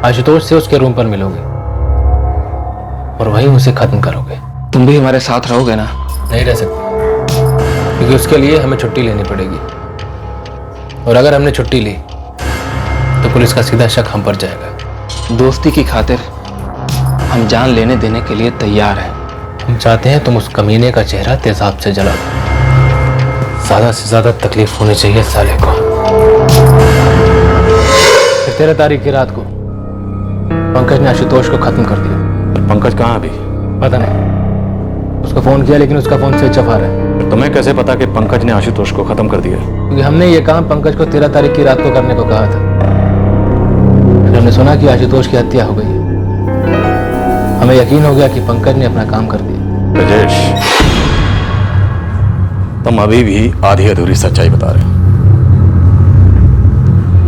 आशुतोष से उसके रूम पर मिलोगे, और वहीं उसे खत्म करोगे।
तुम भी हमारे साथ रहोगे ना?
नहीं रह सकते, क्योंकि उसके लिए हमें छुट्टी लेनी पड़ेगी, और अगर हमने छुट्टी ली तो पुलिस का सीधा शक हम पर जाएगा।
दोस्ती की खातिर हम जान लेने देने के लिए तैयार हैं।
हम चाहते हैं तुम उस कमीने का चेहरा तेजाब से जला दो। ज्यादा से ज्यादा तकलीफ होनी चाहिए साले को। फिर 13 तारीख की रात को पंकज ने आशुतोष को खत्म कर दिया।
पंकज कहाँ अभी?
पता नहीं, उसको फोन किया लेकिन उसका फोन स्विच ऑफ आ रहा है।
तुम्हें कैसे पता कि पंकज ने आशुतोष को खत्म कर दिया?
क्योंकि हमने ये काम पंकज को 13 तारीख की रात को करने को कहा था। हमने सुना कि आशुतोष की हत्या हो गई है। हमें यकीन हो गया कि पंकज ने अपना काम कर दिया।
ब्रजेश, तुम अभी भी आधी अधूरी सच्चाई बता रहे हो।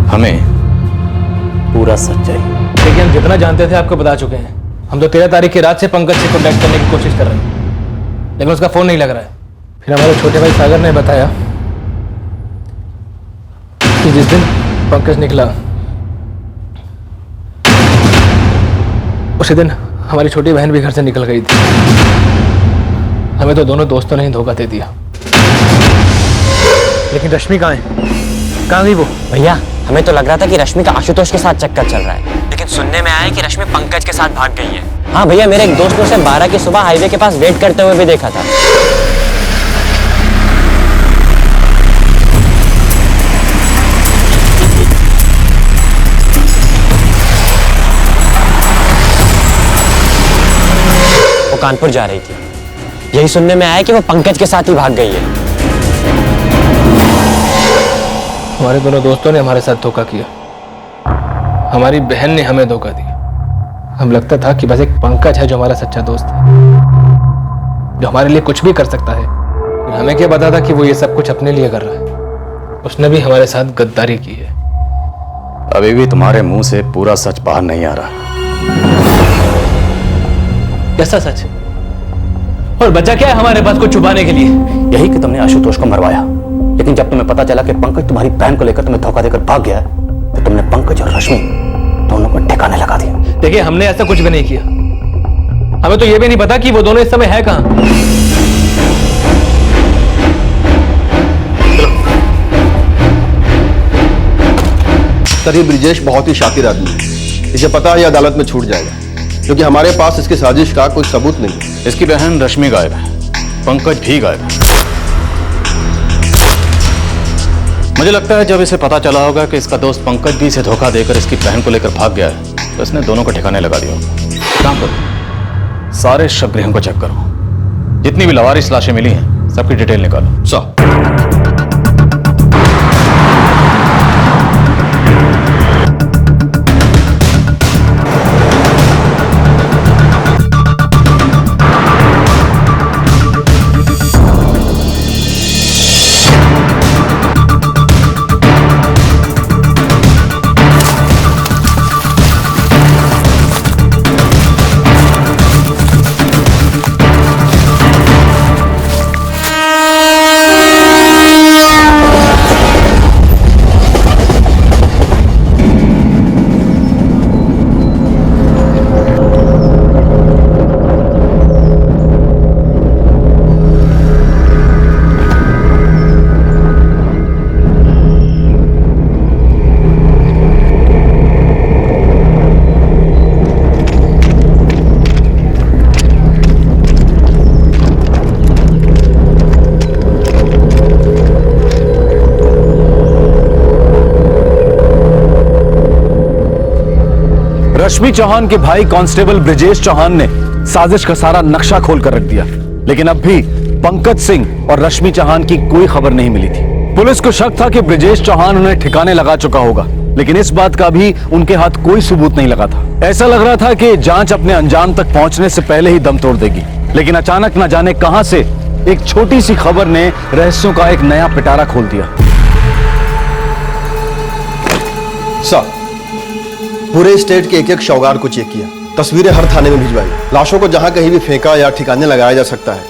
हमें पूरा सच्चाई।
लेकिन हम जितना जानते थे आपको बता चुके हैं। हम तो 13 तारीख की रात से पंकज से कॉन्टैक्ट करने की कोशिश कर रहे हैं, लेकिन उसका फोन नहीं लग रहा है। फिर हमारे छोटे भाई सागर ने बताया कि जिस दिन पंकज निकला उसी दिन हमारी छोटी बहन भी घर से निकल गई थी। हमें तो दोनों दोस्तों ने ही धोखा दे दिया। लेकिन रश्मि कहाँ है? कहाँ गई वो?
भैया, हमें तो लग रहा था कि रश्मि का आशुतोष के साथ चक्कर चल रहा है, लेकिन सुनने में आया कि रश्मि पंकज के साथ भाग गई है। हाँ भैया, मेरे एक दोस्त ने उसे 12 की सुबह हाईवे के पास वेट करते हुए भी देखा था। वो कानपुर जा रही थी। यही सुनने में आया कि वो पंकज के साथ ही भाग गई है।
हमारे दोनों दोस्तों ने हमारे साथ धोखा किया, हमारी बहन ने हमें धोखा दिया। हम लगता था कि बस एक पंकज है जो हमारा सच्चा दोस्त है, जो हमारे लिए कुछ भी कर सकता है। हमें क्या पता था कि वो ये सब कुछ अपने लिए कर रहा है। उसने भी हमारे साथ गद्दारी की है।
अभी भी तुम्हारे मुंह से पूरा सच बाहर नहीं आ रहा।
कैसा सच? और बचा क्या है हमारे पास कुछ छुपाने के लिए?
यही कि तुमने आशुतोष को मरवाया, लेकिन जब तुम्हें पता चला कि पंकज तुम्हारी बहन को लेकर तुम्हें धोखा देकर भाग गया, तो तुमने पंकज और रश्मि दोनों को ठिकाने लगा दिया।
देखिए हमने ऐसा कुछ भी नहीं किया। हमें तो ये भी नहीं पता कि वो दोनों इस समय है कहां।
सर ये ब्रिजेश बहुत ही शातिर आदमी है, इसे पता है ये अदालत में छूट जाएगा क्योंकि हमारे पास इसकी साजिश का कोई सबूत नहीं है।
इसकी बहन रश्मि गायब है, पंकज भी गायब है। मुझे लगता है जब इसे पता चला होगा कि इसका दोस्त पंकज भी इसे धोखा देकर इसकी बहन को लेकर भाग गया है तो इसने दोनों को ठिकाने लगा दिया होगा। काम करो, सारे शवगृहों को चेक करो, जितनी भी लवारिस लाशें मिली हैं सबकी डिटेल निकालो।
सर
रश्मि चौहान के भाई कांस्टेबल ब्रिजेश चौहान ने साजिश का सारा नक्शा खोल कर रख दिया, लेकिन अब भी पंकज सिंह और रश्मि चौहान की कोई खबर नहीं मिली थी। पुलिस को शक था कि ब्रिजेश चौहान उन्हें ठिकाने लगा चुका होगा, लेकिन इस बात का भी उनके हाथ कोई सबूत नहीं लगा था। ऐसा लग रहा था कि जांच अपने अंजाम तक पहुंचने से पहले ही दम तोड़ देगी, लेकिन अचानक न जाने कहां से एक छोटी सी खबर ने रहस्यों का एक नया पिटारा खोल दिया।
सर पूरे स्टेट के एक एक शौगार को चेक किया, तस्वीरें हर थाने में भिजवाई, लाशों को जहां कहीं भी फेंका या ठिकाने लगाया जा सकता है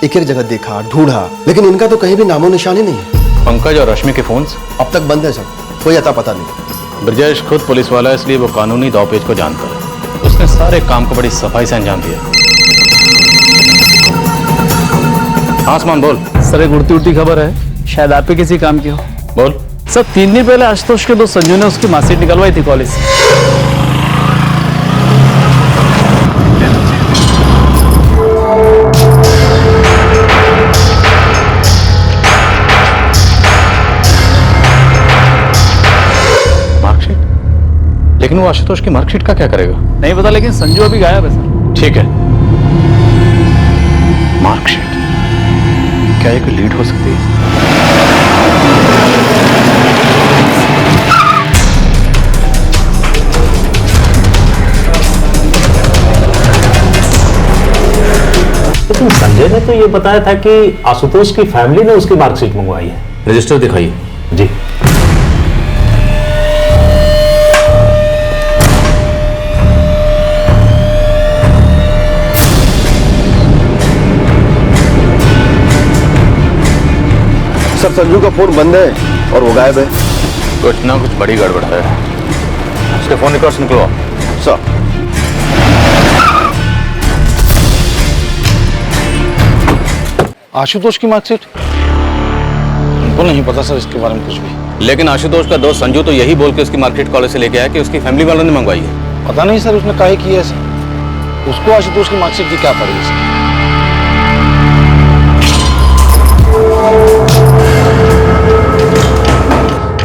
एक एक जगह देखा, ढूंढा, लेकिन इनका तो कहीं भी नामो निशान ही नहीं है।
पंकज और रश्मि के फोन्स
अब तक बंद है सर, कोई अता पता नहीं।
ब्रजेश खुद पुलिस वाला है, इसलिए वो कानूनी दावपेच को जानता है। उसने सारे काम को बड़ी सफाई से अंजाम दिया। आसमान बोल।
सर एक उड़ती उड़ती खबर है, शायद आप ही किसी काम की हो।
बोल।
सर 3 दिन पहले आशुतोष के दोस्त संजू ने उसकी मार्कशीट निकलवाई थी कॉलेज से।
मार्कशीट? लेकिन वो आशुतोष की मार्कशीट का क्या करेगा?
नहीं पता, लेकिन संजू अभी गायब है सर।
ठीक है, मार्कशीट क्या एक लीड हो सकती है?
लेकिन संजय ने तो ये बताया था कि आशुतोष की फैमिली ने उसकी मार्कशीट मंगवाई है।
रजिस्टर दिखाइए।
जी।
सर संजू का फोन बंद है और वो गायब है।
कुछ ना कुछ बड़ी गड़बड़ है। उसके फोन रिकॉर्ड्स निकलवाओ।
सर
आशुतोष की मार्कशीट? उनको नहीं पता सर इसके बारे में कुछ भी।
लेकिन आशुतोष का दोस्त संजू तो यही बोल के उसकी मार्कशीट कॉलेज से लेके आया कि उसकी फैमिली वालों ने मंगवाई है।
पता नहीं सर उसने काहे की है सर, उसको आशुतोष की मार्कशीट की क्या पड़ी सर?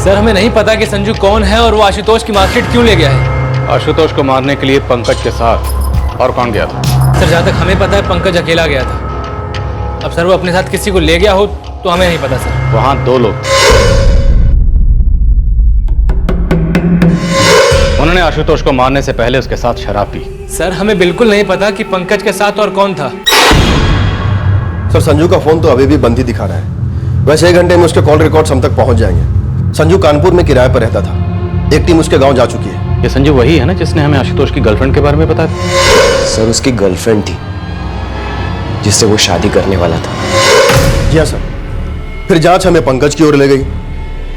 सर हमें नहीं पता कि संजू कौन है और वो आशुतोष की मार्कशीट क्यों ले गया है।
आशुतोष को मारने के लिए पंकज के साथ और कौन गया था?
सर जहां तक हमें पता है पंकज अकेला गया था। अब सर वो अपने साथ किसी को ले गया हो तो हमें नहीं पता सर।
वहां 2 लोग, उन्होंने आशुतोष को मारने से पहले उसके साथ शराब पी।
सर हमें बिल्कुल नहीं पता कि पंकज के साथ और कौन था।
सर संजू का फोन तो अभी भी बंद ही दिखा रहा है। वैसे 1 घंटे में उसके कॉल रिकॉर्ड्स हम तक पहुंच जाएंगे। संजू कानपुर में किराए पर रहता था, एक टीम उसके गांव जा चुकी है।
ये संजू वही है ना जिसने हमें आशुतोष की गर्लफ्रेंड के बारे में बताया?
सर उसकी गर्लफ्रेंड थी जिससे वो शादी करने वाला था।
जी हाँ सर। फिर जांच हमें पंकज की ओर ले गई,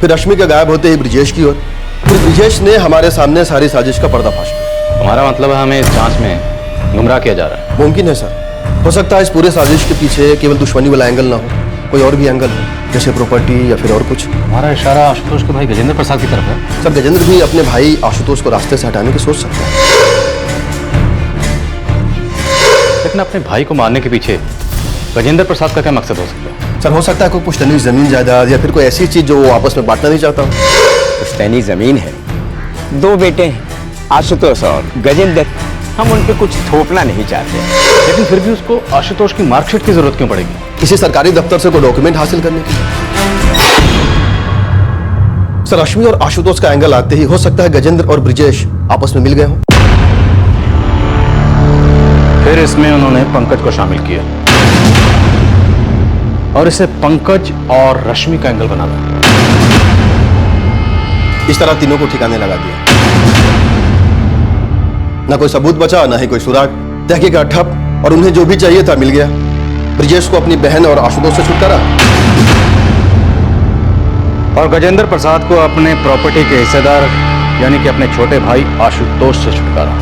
फिर रश्मि के गायब होते ही ब्रिजेश की ओर, फिर ब्रिजेश ने हमारे सामने सारी साजिश का पर्दाफाश किया।
हमारा मतलब है हमें इस जांच में गुमराह किया जा रहा है।
मुमकिन है सर, हो सकता है इस पूरे साजिश के पीछे केवल दुश्मनी वाला एंगल ना हो, कोई और भी एंगल हो, जैसे प्रॉपर्टी या फिर और कुछ।
हमारा इशारा आशुतोष के भाई गजेंद्र प्रसाद की तरफ है।
सर गजेंद्र भी अपने भाई आशुतोष को रास्ते से हटाने की सोच सकता है।
लेकिन अपने भाई को मारने के पीछे गजेंद्र प्रसाद का क्या मकसद हो सकता है?
सर हो सकता है कोई पुश्तैनी जमीन जायदाद या फिर कोई ऐसी चीज जो वो आपस में बांटना नहीं चाहता।
पुश्तैनी जमीन है, 2 बेटे हैं आशुतोष और गजेंद्र, हम उन पे कुछ थोपना नहीं चाहते।
लेकिन फिर भी उसको आशुतोष की मार्कशीट की जरूरत क्यों पड़ेगी?
किसी सरकारी दफ्तर से कोई डॉक्यूमेंट हासिल करने की। सर रश्मि और आशुतोष का एंगल आते ही हो सकता है गजेंद्र और ब्रिजेश आपस में मिल गए हों।
फिर इसमें उन्होंने पंकज को शामिल किया और इसे पंकज और रश्मि का एंगल बना दिया।
इस तरह तीनों को ठिकाने लगा दिया। ना कोई सबूत बचा, ना ही कोई सुराग। तहकीकात ठप और उन्हें जो भी चाहिए था मिल गया। ब्रिजेश को अपनी बहन और आशुतोष से छुटकारा,
और गजेंद्र प्रसाद को अपने प्रॉपर्टी के हिस्सेदार यानी कि अपने छोटे भाई आशुतोष से छुटकारा।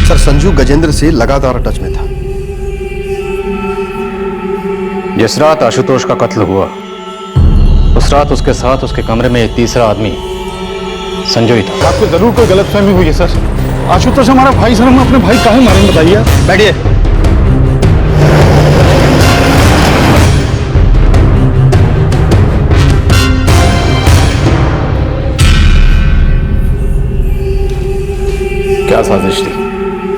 सर संजू गजेंद्र से लगातार टच में था।
जिस रात आशुतोष का कत्ल हुआ उस रात उसके साथ उसके कमरे में एक तीसरा आदमी संजू ही था।
आपको जरूर कोई गलतफहमी हुई है सर। आशुतोष हमारा भाई सर, हम अपने भाई काहे मारेंगे बताइए?
बैठिए।
क्या साजिश थी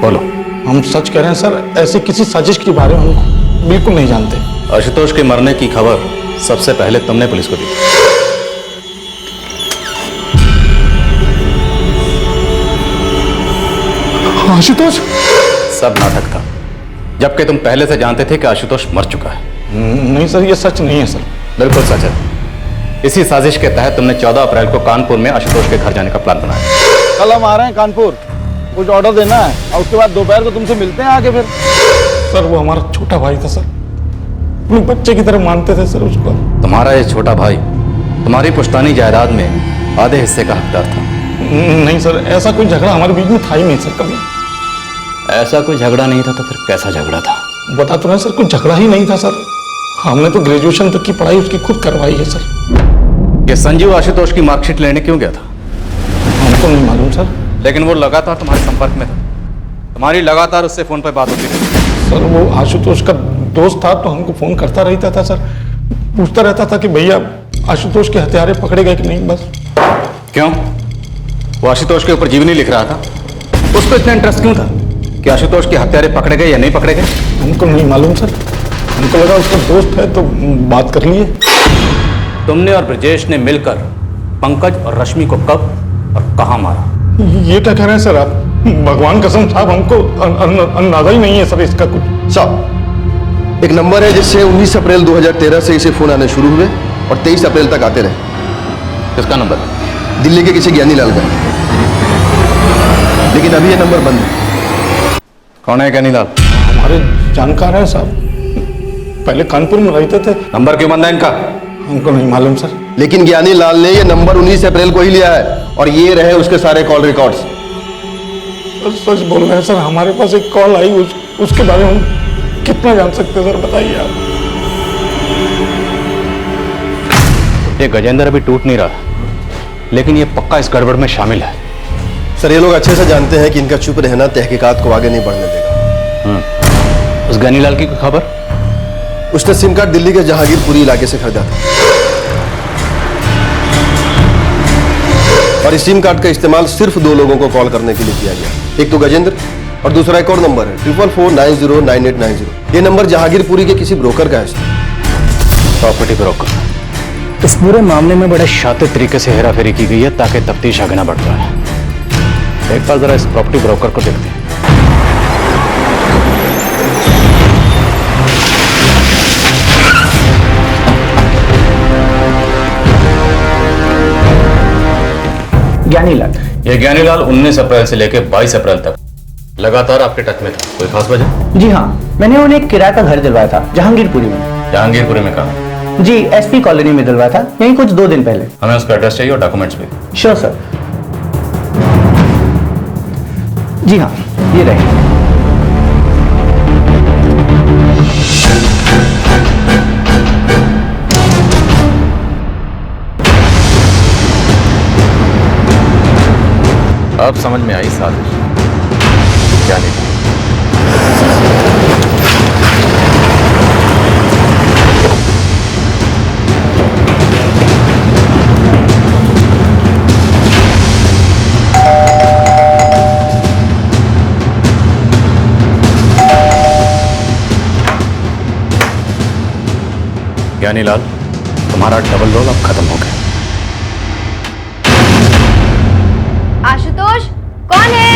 बोलो?
हम सच कह रहे हैं सर, ऐसी किसी साजिश के बारे में हम बिल्कुल नहीं जानते।
आशुतोष के मरने की खबर सबसे पहले तुमने पुलिस को दी।
आशुतोष?
सब नाटक था, जबकि तुम पहले से जानते थे कि आशुतोष मर चुका है।
नहीं सर, ये सच नहीं है सर।
बिल्कुल सच है। इसी साजिश के तहत तुमने 14 अप्रैल को कानपुर में आशुतोष के घर जाने का प्लान बनाया।
कल हम आ रहे हैं कानपुर, कुछ ऑर्डर देना है और उसके बाद दोपहर को तुमसे मिलते हैं आके। फिर
सर वो हमारा छोटा भाई था सर, अपने बच्चे की तरह मानते थे सर उसको।
तुम्हारा ये छोटा भाई तुम्हारी पुश्तैनी जायदाद में आधे हिस्से का हकदार था।
नहीं सर, ऐसा कोई झगड़ा हमारे बीच में था ही नहीं सर कभी।
ऐसा कोई झगड़ा नहीं था तो फिर कैसा झगड़ा था?
बता तो रहे सर, कोई झगड़ा ही नहीं था सर। हमने तो ग्रेजुएशन तक की पढ़ाई उसकी खुद करवाई है सर।
ये संजीव आशुतोष की मार्कशीट लेने क्यों गया था?
हमको नहीं मालूम सर।
लेकिन वो लगातार तुम्हारे संपर्क में था, तुम्हारी लगातार उससे फोन पर बात होती रही।
सर वो आशुतोष का दोस्त था तो हमको फोन करता रहता था सर, पूछता रहता था कि भैया आशुतोष के हत्यारे पकड़े गए कि नहीं। बस।
क्यों? वो आशुतोष के ऊपर जीवनी लिख रहा था, उसको इतना इंटरेस्ट क्यों था कि आशुतोष के हत्यारे पकड़े गए या नहीं पकड़े गए?
हमको नहीं मालूम सर, हमको लगा उसका दोस्त है तो बात कर लिए।
तुमने और ब्रजेश ने मिलकर पंकज और रश्मि को कब और कहां मारा?
ये क्या कह रहे हैं सर आप? भगवान कसम साहब, हमको अंदाजा ही नहीं है सर इसका कुछ।
साहब एक नंबर है जिससे 19 अप्रैल 2013 से इसे फोन आने शुरू हुए और 23 अप्रैल तक आते रहे।
किसका नंबर?
दिल्ली के किसी ज्ञानी लाल का, लेकिन अभी ये नंबर बंद है।
कौन है ज्ञानी लाल?
हमारे जानकार है साहब, पहले कानपुर में रहते थे।
नंबर क्यों बंद है इनका?
हमको नहीं मालूम सर।
लेकिन ज्ञानी लाल ने ये नंबर 19 अप्रैल को ही लिया है और ये रहे उसके सारे कॉल रिकॉर्ड्स।
सच बोल रहे हैं सर, हमारे पास एक कॉल आई, उसके बारे में हम कितना जान सकते हैं सर, बताइए आप।
ये गजेंद्र अभी टूट नहीं रहा, लेकिन ये पक्का इस गड़बड़ में शामिल है।
सर ये लोग अच्छे से जानते हैं कि इनका चुप रहना तहकीकात को आगे नहीं बढ़ने देगा।
उस ज्ञानीलाल की कोई खबर?
उसने सिम कार्ड दिल्ली के जहांगीरपुरी इलाके से खरीदा था और इस सिम कार्ड का इस्तेमाल सिर्फ 2 लोगों को कॉल करने के लिए किया गया। एक तो गजेंद्र और दूसरा एक और नंबर है 4449099890। ये नंबर जहांगीरपुरी के किसी ब्रोकर का है।
Property broker. इस पूरे मामले में बड़े शातिर तरीके से हेराफेरी की गई है ताकि तफ्तीश आगे ना बढ़ पाए। एक बार जरा इस प्रॉपर्टी ब्रोकर को देखते हैं।
ज्ञानीलाल।
ये ज्ञानीलाल 19 अप्रैल से लेकर 22 अप्रैल तक लगातार आपके टच में था, कोई खास वजह?
जी हाँ, मैंने उन्हें एक किराए का घर दिलवाया था जहांगीरपुरी में।
जहांगीरपुरी में कहा?
जी, एसपी कॉलोनी में दिलवाया था, यही कुछ 2 दिन पहले।
हमें उसका एड्रेस चाहिए और डॉक्यूमेंट्स भी।
Sure sir. जी हाँ, ये रहे।
अब समझ में आई साजिश क्या नहीं। ज्ञानीलाल, तुम्हारा डबल रोल अब खत्म हो गया।
आशुतोष, कौन है?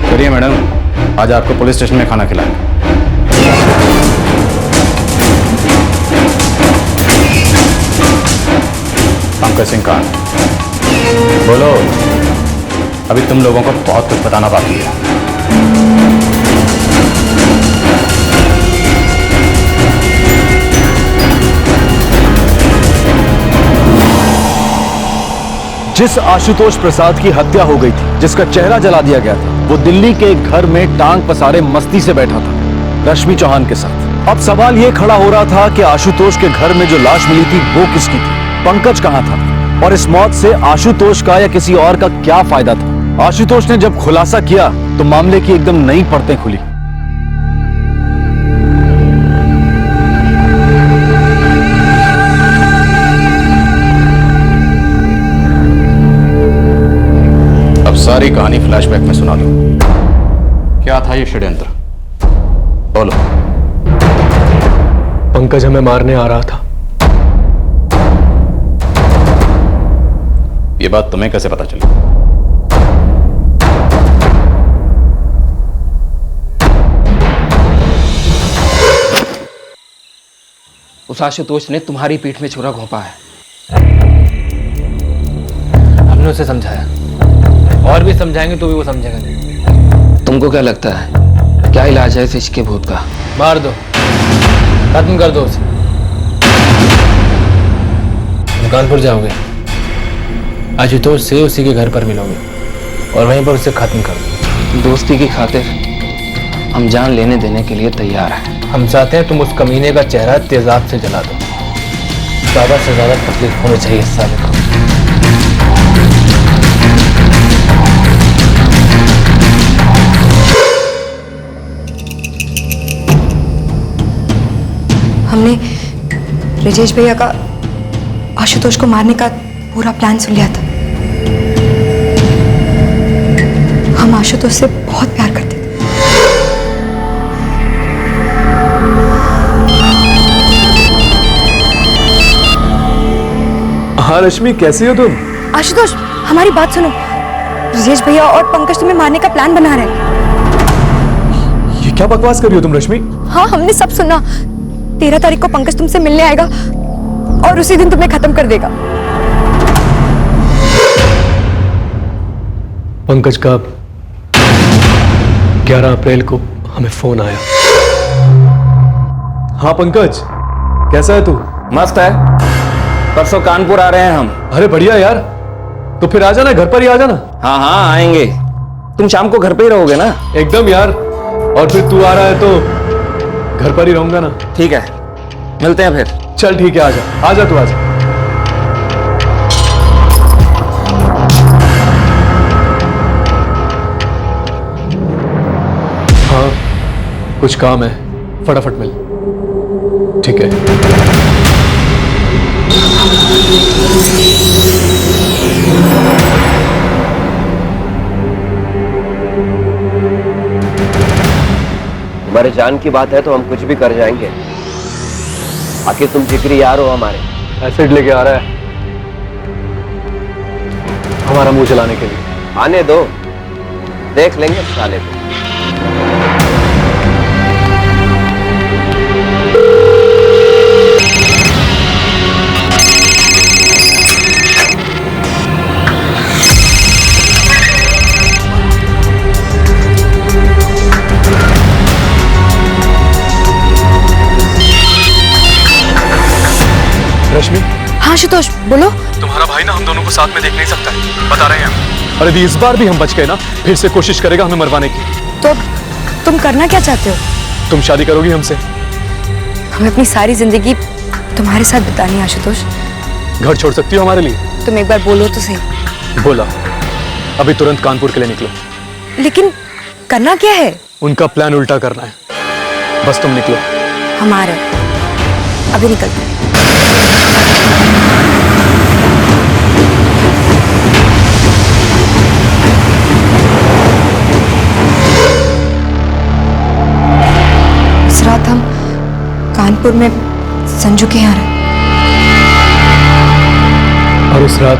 चलिए मैडम, आज आपको पुलिस स्टेशन में खाना खिलाएंगे। पंकज सिंह कहाँ है? बोलो, अभी तुम लोगों को बहुत कुछ बताना बाकी है।
जिस आशुतोष प्रसाद की हत्या हो गई थी, जिसका चेहरा जला दिया गया था, वो दिल्ली के एक घर में टांग पसारे मस्ती से बैठा था रश्मि चौहान के साथ। अब सवाल ये खड़ा हो रहा था कि आशुतोष के घर में जो लाश मिली थी वो किसकी थी, पंकज कहां था, और इस मौत से आशुतोष का या किसी और का क्या फायदा था। आशुतोष ने जब खुलासा किया तो मामले की एकदम नई परतें खुली।
सारी कहानी फ्लैशबैक में सुना दो। क्या था ये षड्यंत्र? बोलो।
पंकज हमें मारने आ रहा था।
ये बात तुम्हें कैसे पता चली?
उस आशुतोष ने तुम्हारी पीठ में छुरा घोंपा है। हमने उसे समझाया और भी समझाएंगे तो भी वो समझेगा नहीं। तुमको क्या लगता है क्या इलाज है इस इश्क के भूत का? मार दो, खत्म कर दो उसे। तुम कानपुर जाओगे, आशुतोष से उसी के घर पर मिलोगे और वहीं पर उसे खत्म कर दो। दोस्ती की खातिर हम जान लेने देने के लिए तैयार हैं। हम चाहते हैं तुम उस कमीने का चेहरा तेजाब से जला दो। ज्यादा से ज्यादा तकलीफ होनी चाहिए इस साले को।
हमने ब्रिजेश भैया का आशुतोष को मारने का पूरा प्लान सुन लिया था। हम आशुतोष से बहुत प्यार करते थे।
हाँ रश्मि, कैसी हो तुम?
आशुतोष, हमारी बात सुनो। ब्रिजेश भैया और पंकज तुम्हें मारने का प्लान बना रहे हैं।
ये क्या बकवास कर रही हो तुम रश्मि?
हाँ, हमने सब सुना। 13 तारीख को पंकज तुमसे मिलने आएगा और उसी दिन तुम्हें खत्म कर देगा।
पंकज का 11 अप्रैल को हमें फोन आया। हाँ पंकज, कैसा है तू?
मस्त है। परसों कानपुर आ रहे हैं हम।
अरे बढ़िया यार, तो फिर आ जाना, घर पर ही आ जाना।
हाँ हाँ आएंगे। तुम शाम को घर पे ही रहोगे ना?
एकदम यार, और फिर तू आ रहा है तो घर पर ही रहूंगा ना।
ठीक है, मिलते हैं फिर।
चल ठीक है, आजा आजा, तू आजा। हाँ कुछ काम है, फटाफट मिल। ठीक है।
तुम्हारे जान की बात है तो हम कुछ भी कर जाएंगे। आखिर तुम जिगरी यार हो हमारे।
एसिड लेके आ रहा है हमारा मुंह जलाने के लिए।
आने दो, देख लेंगे साले को।
रश्मि,
हाँ आशुतोष बोलो।
तुम्हारा भाई ना हम दोनों को साथ में देख नहीं सकता है, बता रहे हैं हम। और यदि इस बार भी हम बच गए ना, फिर से कोशिश करेगा हमें मरवाने की।
तो तुम करना क्या चाहते हो?
तुम शादी करोगी हमसे?
हमें अपनी सारी जिंदगी तुम्हारे साथ बितानी है आशुतोष।
घर छोड़ सकती हो हमारे लिए?
तुम एक बार बोलो तो सही।
बोला, अभी तुरंत कानपुर के लिए निकलो।
लेकिन करना क्या है?
उनका प्लान उल्टा करना है, बस तुम निकलो।
हमारा अभी निकलते हैं। इस रात हम कानपुर में संजू के यहाँ रहे
और उस रात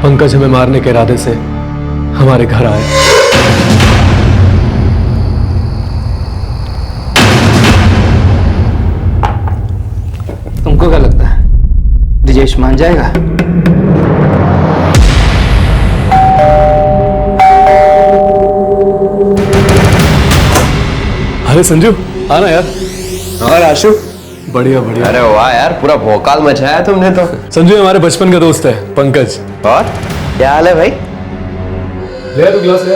पंकज हमें मारने के इरादे से हमारे घर आए।
तुमको क्या लगता है ब्रिजेश मान जाएगा?
अरे संजू, आना यार।
और आशु?
बढ़िया बढ़िया।
अरे वाह यार, पूरा भौकाल मचाया तुमने तो।
संजू हमारे बचपन का दोस्त है पंकज।
और क्या हाल है भाई?
ले तू गिलास ले।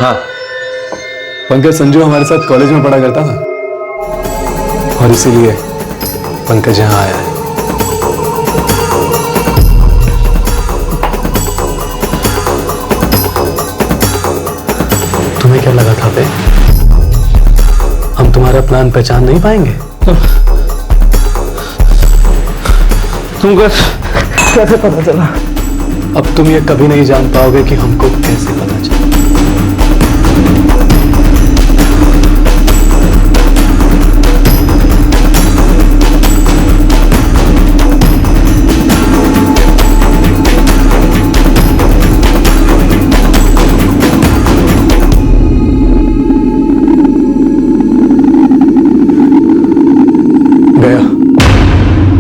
हाँ,
पंकज संजू हमारे साथ कॉलेज में पढ़ा करता था और इसीलिए पंकज यहाँ आया है। तुम्हें क्या लगा था बे? हम तुम्हारा प्लान पहचान नहीं पाएंगे? तुमको कैसे पता चला? अब तुम ये कभी नहीं जान पाओगे कि हमको कैसे पता चला।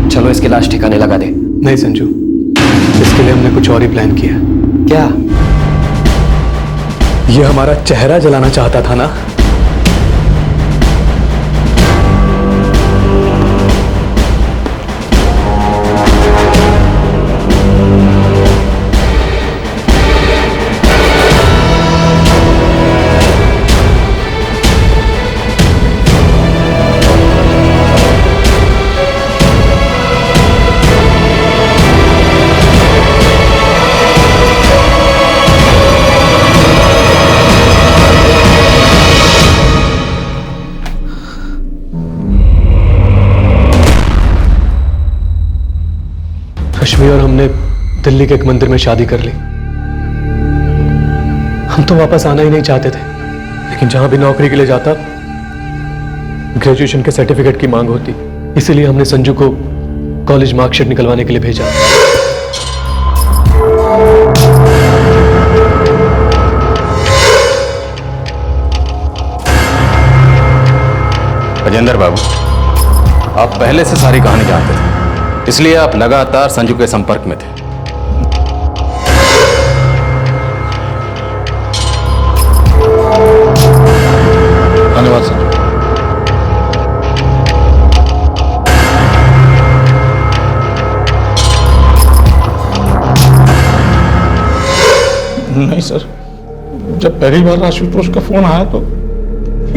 चलो इसकी लाश ठिकाने लगा दे।
नहीं संजू, इसके लिए हमने कुछ और ही प्लान किया।
क्या?
ये हमारा चेहरा जलाना चाहता था ना? रश्मि और हमने दिल्ली के एक मंदिर में शादी कर ली। हम तो वापस आना ही नहीं चाहते थे, लेकिन जहां भी नौकरी के लिए जाता ग्रेजुएशन के सर्टिफिकेट की मांग होती, इसीलिए हमने संजू को कॉलेज मार्कशीट निकलवाने के लिए भेजा।
राजेंद्र बाबू, आप पहले से सारी कहानी जानते थे, इसलिए आप लगातार संजू के संपर्क में थे।
धन्यवाद संजू। नहीं सर, जब पहली बार आशुतोष का फोन आया तो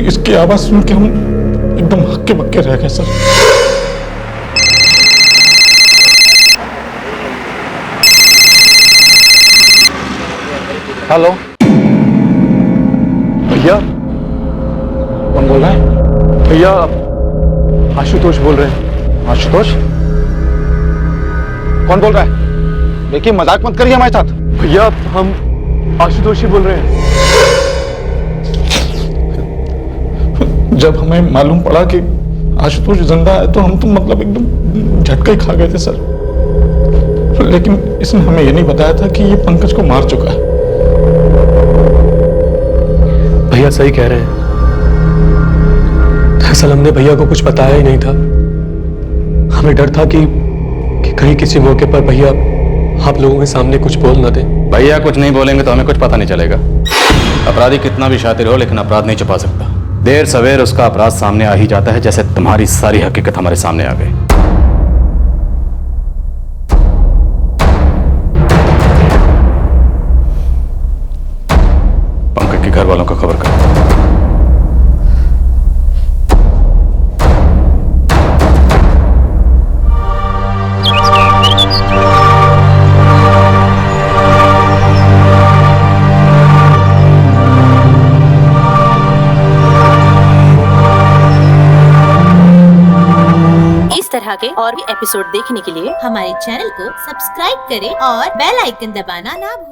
इसकी आवाज सुन के हम एकदम हक्के बक्के रह गए सर।
हेलो भैया।
कौन बोल रहा है?
भैया आशुतोष बोल रहे हैं।
आशुतोष? कौन बोल रहा है? देखिए मजाक मत करिए हमारे साथ।
भैया हम आशुतोष ही बोल रहे हैं।
जब हमें मालूम पड़ा कि आशुतोष जिंदा है तो हम तो मतलब एकदम झटका ही खा गए थे सर। लेकिन इसने हमें ये नहीं बताया था कि ये पंकज को मार चुका है।
भैया सही कह रहे हैं। दरअसल हमने भैया को कुछ बताया ही नहीं था। हमें डर था कि कहीं किसी मौके पर भैया आप लोगों के सामने कुछ बोल ना दें।
भैया कुछ नहीं बोलेंगे तो हमें कुछ पता नहीं चलेगा। अपराधी कितना भी शातिर हो, लेकिन अपराध नहीं छुपा सकता। देर सवेर उसका अपराध सामने आ ही जाता है, जैसे तुम्हारी सारी हकीकत हमारे सामने आ गई।
इस तरह के और भी एपिसोड देखने के लिए हमारे चैनल को सब्सक्राइब करें और बेल आइकन दबाना ना भूलें।